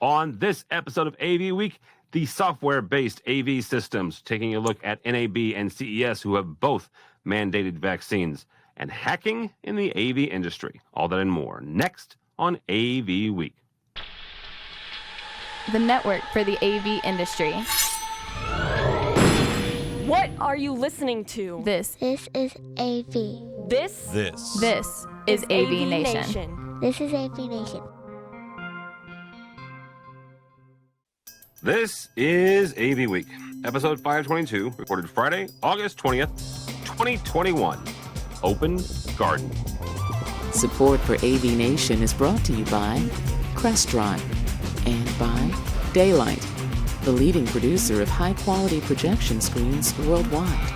On this episode of AV Week, the software-based AV systems, taking a look at NAB and CES, who have both mandated vaccines, and hacking in the AV industry. All that and more next on AV Week. The network for the AV industry. What are you listening to? This is AV. This is AVNation. This is AVNation. This is AV Week, episode 522, recorded Friday, August 20th, 2021. Open Garden. Support for AVNation is brought to you by Crestron and by Daylight, the leading producer of high-quality projection screens worldwide.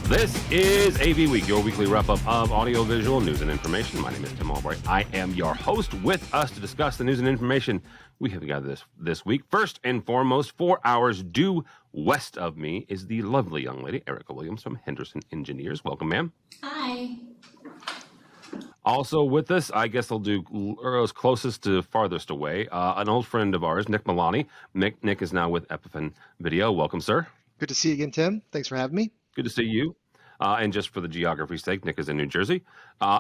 This is AV Week, your weekly wrap-up of audiovisual news and information. My name is Tim Albright. I am your host. With us to discuss the news and information we have gathered this week. First and foremost, 4 hours due west of me is the lovely young lady, Erica Williams from Henderson Engineers. Welcome, ma'am. Hi. Also with us, I guess I'll do arrows closest to farthest away, an old friend of ours, Nick Milani. Nick is now with Epiphan Video. Welcome, sir. Good to see you again, Tim. Thanks for having me. Good to see you. And just for the geography's sake, Nick is in New Jersey.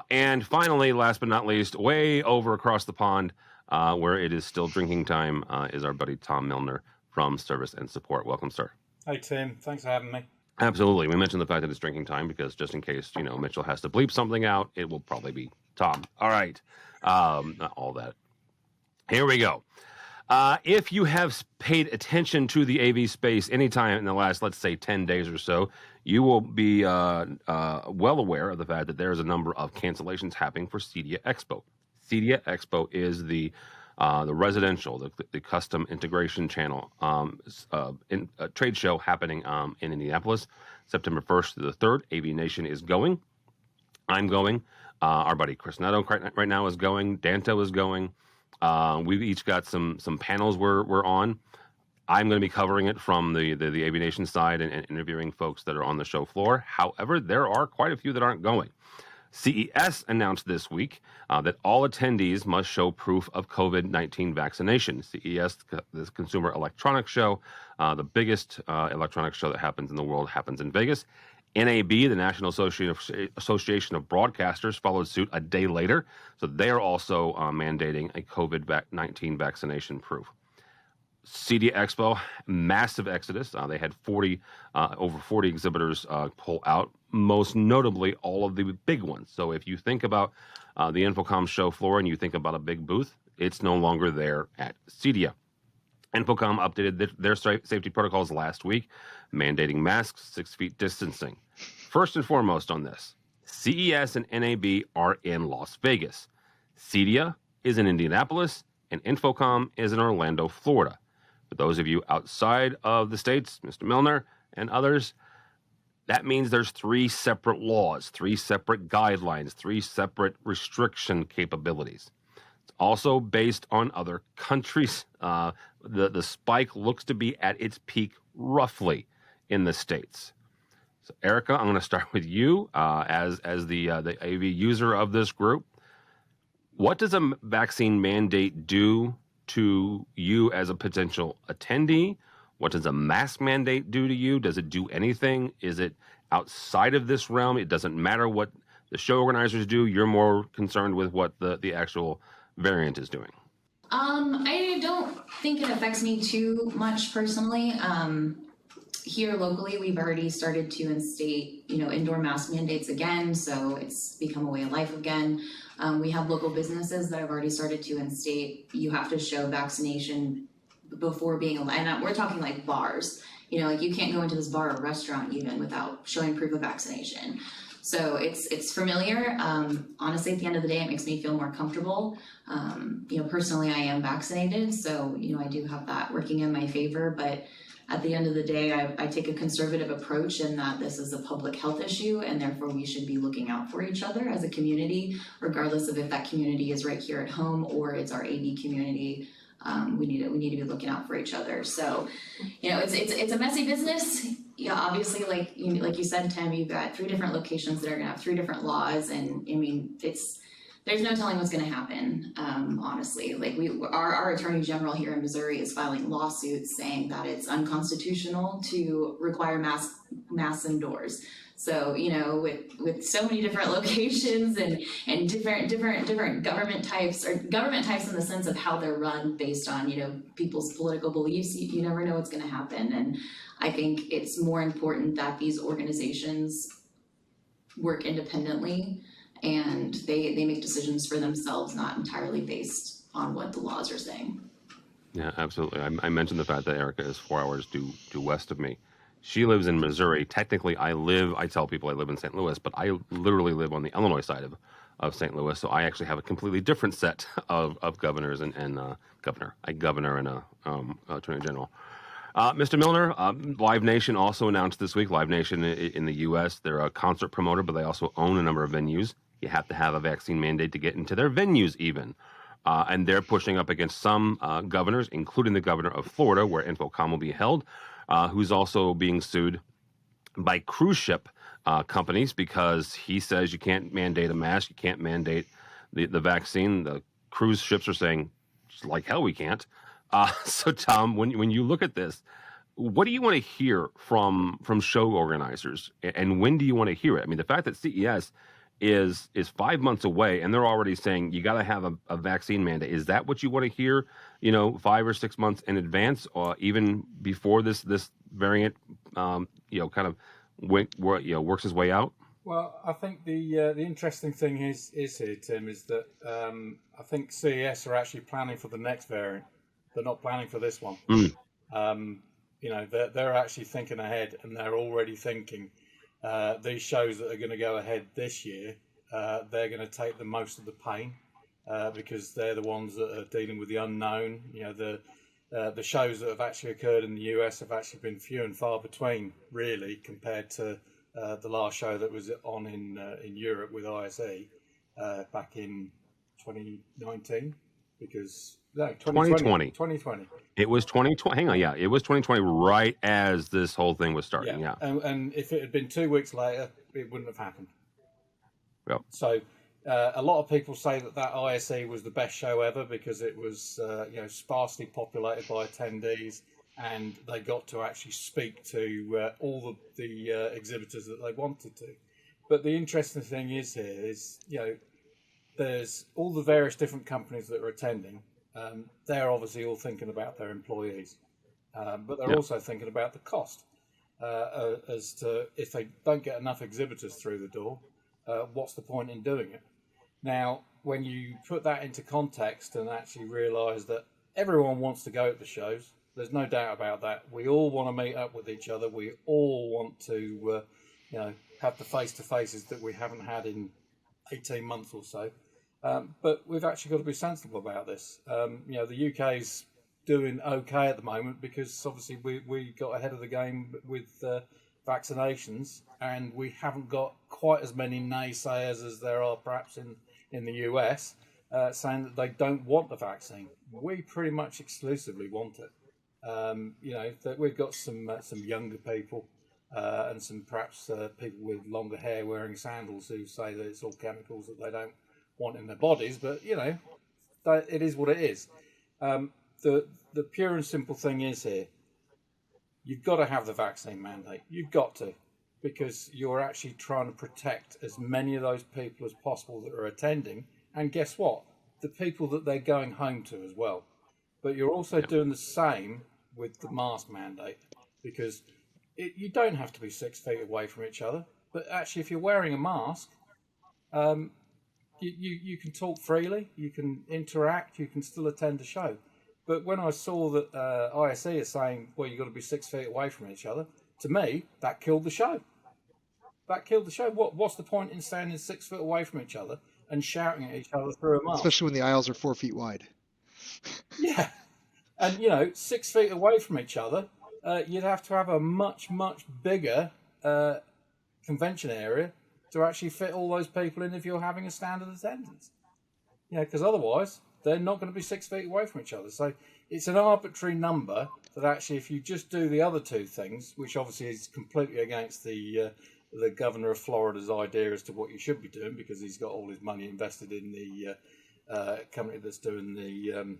And finally, last but not least, way over across the pond, where it is still drinking time, is our buddy Tom Milner from Service and Support. Welcome, sir. Hey, Tim. Thanks for having me. Absolutely. We mentioned the fact that it's drinking time because just in case, Mitchell has to bleep something out, it will probably be Tom. All right. All that. Here we go. If you have paid attention to the AV space anytime in the last, let's say, 10 days or so, you will be well aware of the fact that there is a number of cancellations happening for CEDIA Expo. CEDIA Expo is the residential, the custom integration channel trade show happening in Indianapolis, September 1st to the 3rd. AVNation is going. I'm going. Our buddy Chris Netto right now is going. Danto is going. We've each got some panels we're on. I'm going to be covering it from the AVNation side and interviewing folks that are on the show floor. However, there are quite a few that aren't going. CES announced this week that all attendees must show proof of COVID-19 vaccination. CES, this consumer electronics show, the biggest electronics show that happens in the world, happens in Vegas. NAB, the National Association of Broadcasters, followed suit a day later. So they are also mandating a COVID-19 vaccination proof. CEDIA Expo, massive exodus. They had over 40 exhibitors pull out, most notably all of the big ones. So if you think about the Infocom show floor and you think about a big booth, it's no longer there at CEDIA. Infocom updated their safety protocols last week, mandating masks, 6 feet distancing. First and foremost on this, CES and NAB are in Las Vegas. CEDIA is in Indianapolis, and Infocom is in Orlando, Florida. For those of you outside of the states, Mr. Milner and others, that means there's 3 separate laws, 3 separate guidelines, 3 separate restriction capabilities. It's also based on other countries. The spike looks to be at its peak roughly in the States. So, Erica, I'm going to start with you as the AV user of this group. What does a vaccine mandate do to you as a potential attendee? What does a mask mandate do to you? Does it do anything? Is it outside of this realm? It doesn't matter what the show organizers do. You're more concerned with what the actual variant is doing. I don't think it affects me too much personally. Here locally, we've already started to instate, indoor mask mandates again, so it's become a way of life again. We have local businesses that have already started to instate you have to show vaccination before being allowed. And we're talking like bars, you can't go into this bar or restaurant even without showing proof of vaccination. So it's familiar. Honestly, at the end of the day, it makes me feel more comfortable. Personally, I am vaccinated, so, I do have that working in my favor, but at the end of the day, I take a conservative approach in that this is a public health issue, and therefore we should be looking out for each other as a community, regardless of if that community is right here at home or it's our AV community. We need to be looking out for each other. So, it's a messy business. Yeah, obviously, like you said, Tim, you've got 3 different locations that are going to have 3 different laws, and I mean, there's no telling what's going to happen. Honestly, like our attorney general here in Missouri is filing lawsuits saying that it's unconstitutional to require masks indoors. So, you know, with so many different locations and different government types, or government types in the sense of how they're run based on, you know, people's political beliefs, you never know what's going to happen. And I think it's more important that these organizations work independently and they make decisions for themselves, not entirely based on what the laws are saying. Yeah, absolutely. I mentioned the fact that Erica is 4 hours due west of me. She lives in Missouri. Technically, I tell people I live in St. Louis, but I literally live on the Illinois side of St. Louis. So I actually have a completely different set of governors and a governor and a attorney general. Mr. Milner, Live Nation also announced this week. Live Nation in the U.S., they're a concert promoter, but they also own a number of venues. You have to have a vaccine mandate to get into their venues even. And they're pushing up against some governors, including the governor of Florida, where InfoComm will be held, who's also being sued by cruise ship companies because he says you can't mandate a mask, you can't mandate the vaccine. The cruise ships are saying, like hell, we can't. So, Tom, when you look at this, what do you want to hear from show organizers, and when do you want to hear it? I mean, the fact that CES is 5 months away, and they're already saying you got to have a vaccine mandate. Is that what you want to hear? 5 or 6 months in advance, or even before this variant, kind of works its way out? Well, I think the interesting thing is here, Tim, is that I think CES are actually planning for the next variant. They're not planning for this one. They're actually thinking ahead, and they're already thinking these shows that are going to go ahead this year, they're going to take the most of the pain because they're the ones that are dealing with the unknown. The shows that have actually occurred in the US have actually been few and far between, really, compared to the last show that was on in Europe with ISE back in 2019. Because no, 2020. It was 2020. Hang on, yeah, it was 2020, right as this whole thing was starting. Yeah. And if it had been 2 weeks later, it wouldn't have happened. Yep. So a lot of people say that ISE was the best show ever because it was sparsely populated by attendees, and they got to actually speak to all the exhibitors that they wanted to. But the interesting thing is there's all the various different companies that are attending. They're obviously all thinking about their employees, but they're also thinking about the cost as to if they don't get enough exhibitors through the door, what's the point in doing it? Now, when you put that into context and actually realise that everyone wants to go at the shows, there's no doubt about that. We all want to meet up with each other. We all want to, have the face-to-faces that we haven't had in 18 months or so. But we've actually got to be sensible about this. The UK's doing okay at the moment because obviously we got ahead of the game with vaccinations, and we haven't got quite as many naysayers as there are perhaps in the US saying that they don't want the vaccine. We pretty much exclusively want it. That we've got some younger people and some perhaps people with longer hair wearing sandals who say that it's all chemicals that they don't want in their bodies, but it is what it is. The pure and simple thing is here, you've got to have the vaccine mandate. You've got to, because you're actually trying to protect as many of those people as possible that are attending, and guess what, the people that they're going home to as well. But you're also doing the same with the mask mandate, because you don't have to be 6 feet away from each other, but actually if you're wearing a mask, you can talk freely, you can interact, you can still attend a show. But when I saw that ISE is saying, well, you've got to be 6 feet away from each other, to me, that killed the show. What's the point in standing 6 foot away from each other and shouting at each other through a mask? Especially when the aisles are 4 feet wide. Yeah. And, 6 feet away from each other, you'd have to have a much, much bigger convention area to actually fit all those people in if you're having a standard attendance. Because otherwise, they're not going to be 6 feet away from each other. So it's an arbitrary number that actually, if you just do the other two things, which obviously is completely against the the governor of Florida's idea as to what you should be doing, because he's got all his money invested in the company that's doing the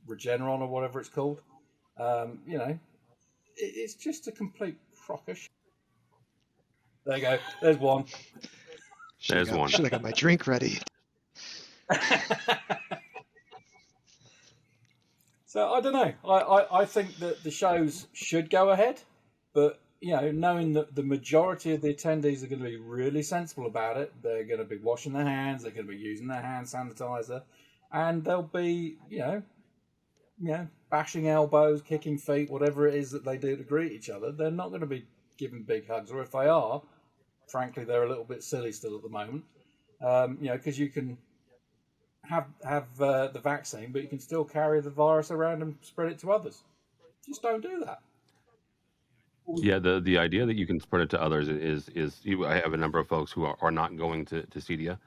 Regeneron or whatever it's called. It's just a complete crock of shit. There you go. There's one. There's one. Should have got my drink ready. So I don't know. I think that the shows should go ahead, but knowing that the majority of the attendees are going to be really sensible about it, they're going to be washing their hands, they're going to be using their hand sanitizer, and they'll be bashing elbows, kicking feet, whatever it is that they do to greet each other. They're not going to be giving big hugs, or if they are, frankly, they're a little bit silly still at the moment. Because you can have the vaccine, but you can still carry the virus around and spread it to others. Just don't do that. Yeah, the idea that you can spread it to others is I have a number of folks who are not going to CEDIA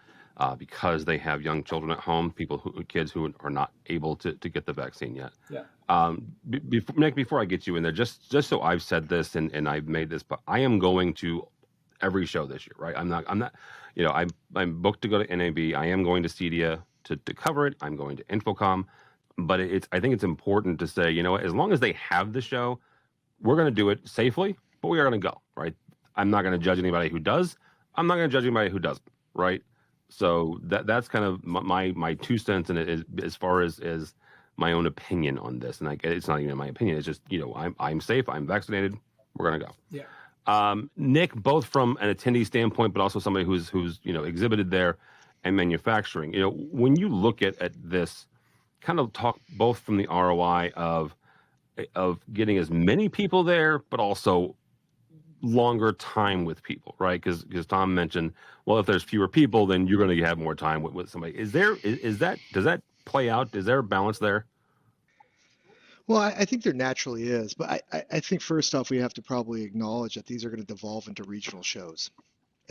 because they have young children at home, kids who are not able to get the vaccine yet. Yeah. Nick, before I get you in there, just so I've said this and I've made this, but I am going to every show this year, right? I'm not, I'm booked to go to NAB. I am going to CEDIA to cover it. I'm going to Infocom, but I think it's important to say, as long as they have the show, we're going to do it safely, but we are going to go, right? I'm not going to judge anybody who does. I'm not going to judge anybody who doesn't, right? So that's kind of my 2 cents in it, as far as my own opinion on this. And it's not even my opinion. It's just, I'm safe. I'm vaccinated. We're going to go. Yeah. Nick, both from an attendee standpoint, but also somebody who's exhibited there and manufacturing, when you look at this, kind of talk both from the ROI of getting as many people there, but also longer time with people, right? Because Tom mentioned, well, if there's fewer people, then you're going to have more time with somebody. Does that play out? Is there a balance there? Well, I think there naturally is, but I think first off, we have to probably acknowledge that these are going to devolve into regional shows.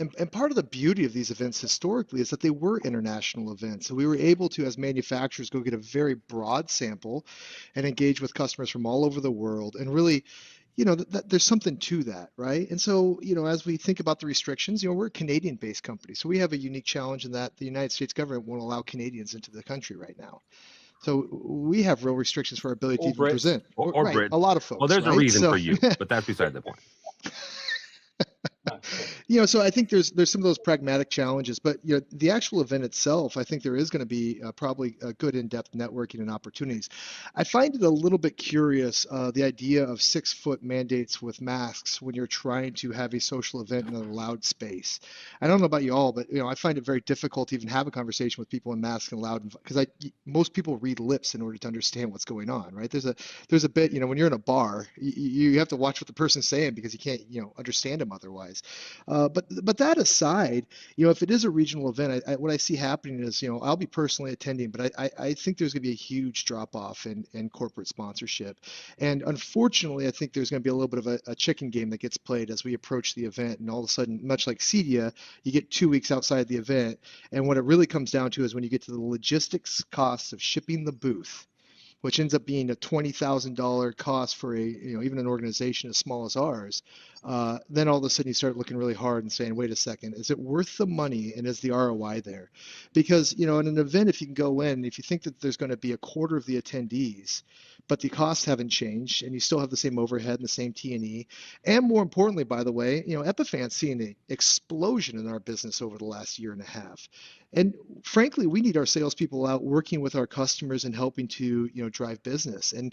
And part of the beauty of these events historically is that they were international events. So we were able to, as manufacturers, go get a very broad sample and engage with customers from all over the world. And really, there's something to that, right? And so, as we think about the restrictions, we're a Canadian-based company. So we have a unique challenge in that the United States government won't allow Canadians into the country right now. So we have real restrictions for our ability to even present. Or right, Brits. A lot of folks. Well, there's right? a reason for you, but that's beside the point. So I think there's some of those pragmatic challenges, but the actual event itself, I think there is going to be probably a good in-depth networking and opportunities. I find it a little bit curious, the idea of 6-foot mandates with masks when you're trying to have a social event in a loud space. I don't know about you all, but I find it very difficult to even have a conversation with people in masks and loud, because most people read lips in order to understand what's going on, right? There's a bit, when you're in a bar, you have to watch what the person's saying because you can't understand them otherwise. But that aside, if it is a regional event, what I see happening is, I'll be personally attending, but I think there's going to be a huge drop off in corporate sponsorship. And unfortunately, I think there's going to be a little bit of a chicken game that gets played as we approach the event. And all of a sudden, much like CEDIA, you get 2 weeks outside the event. And what it really comes down to is when you get to the logistics costs of shipping the booth, which ends up being a $20,000 cost for even an organization as small as ours, then all of a sudden you start looking really hard and saying, wait a second, is it worth the money and is the ROI there? Because, in an event, if you can go in, if you think that there's going to be a quarter of the attendees, but the costs haven't changed and you still have the same overhead and the same T&E, and more importantly, by the way, Epiphan's seen an explosion in our business over the last year and a half. And frankly, we need our salespeople out working with our customers and helping to, drive business. And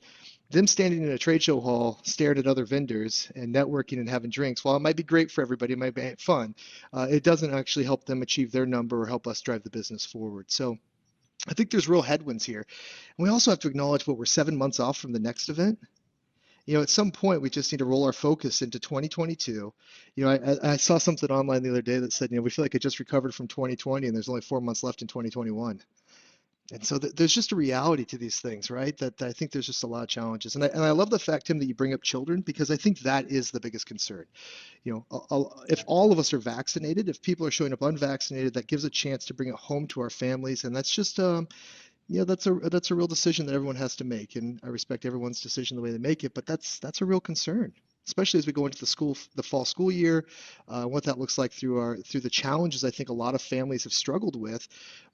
them standing in a trade show hall, staring at other vendors and networking and having drinks, while it might be great for everybody, it might be fun, it doesn't actually help them achieve their number or help us drive the business forward. So I think there's real headwinds here. And we also have to acknowledge we're 7 months off from the next event. At some point, we just need to roll our focus into 2022. I saw something online the other day that said, we feel like it just recovered from 2020 and there's only 4 months left in 2021. And so there's just a reality to these things, right? That I think there's just a lot of challenges. And I love the fact, Tim, that you bring up children, because I think that is the biggest concern. If all of us are vaccinated, if people are showing up unvaccinated, that gives a chance to bring it home to our families. And that's just, that's a real decision that everyone has to make. And I respect everyone's decision the way they make it, but that's a real concern. especially as we go into the fall school year, what that looks like through the challenges I think a lot of families have struggled with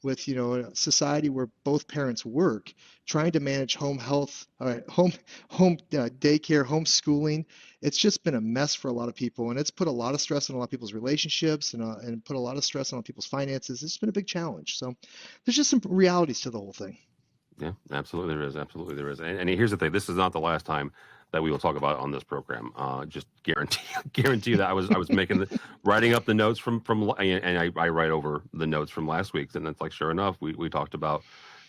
a society where both parents work, trying to manage home health, home daycare, homeschooling. It's just been a mess for a lot of people, and it's put a lot of stress on a lot of people's relationships and put a lot of stress on people's finances. It's been a big challenge. So there's just some realities to the whole thing. Yeah, absolutely there is. Absolutely there is. And here's the thing: this is not the last time that we will talk about it on this program. Just guarantee you that I was writing up the notes from and I write over the notes from last week, and it's like sure enough we talked about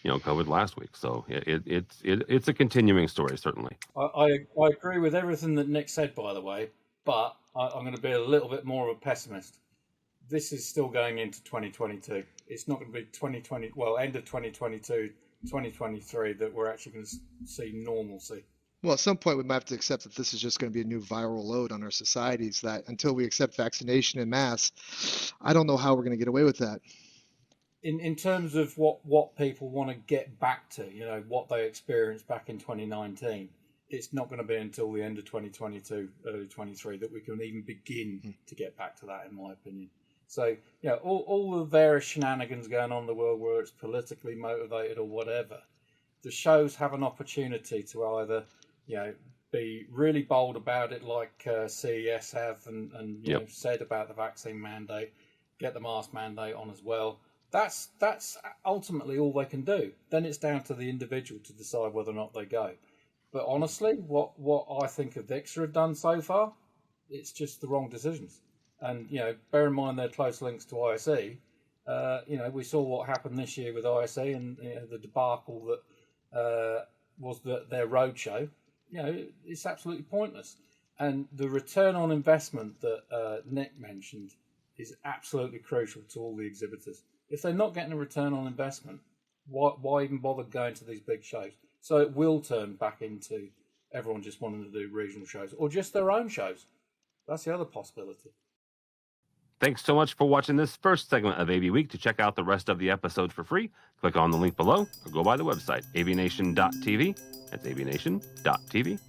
COVID last week. So it's a continuing story certainly. I agree with everything that Nick said, by the way, but I'm going to be a little bit more of a pessimist. This is still going into 2022. It's not going to be end of 2022. 2023 that we're actually going to see normalcy. Well, at some point we might have to accept that this is just going to be a new viral load on our societies, that until we accept vaccination en masse, I don't know how we're going to get away with that. In terms of what people want to get back to, what they experienced back in 2019, it's not going to be until the end of 2022, early 23 that we can even begin to get back to that, in my opinion. So, all the various shenanigans going on in the world, where it's politically motivated or whatever, the shows have an opportunity to either, be really bold about it, like CES have, and said about the vaccine mandate, get the mask mandate on as well. That's ultimately all they can do. Then it's down to the individual to decide whether or not they go. But honestly, what I think AVIXA have done so far, it's just the wrong decisions. And, bear in mind their close links to ISE. We saw what happened this year with ISE and the debacle that was their roadshow. It's absolutely pointless. And the return on investment that Nick mentioned is absolutely crucial to all the exhibitors. If they're not getting a return on investment, why even bother going to these big shows? So it will turn back into everyone just wanting to do regional shows or just their own shows. That's the other possibility. Thanks so much for watching this first segment of AV Week. To check out the rest of the episodes for free, click on the link below or go by the website, avnation.tv. That's avnation.tv.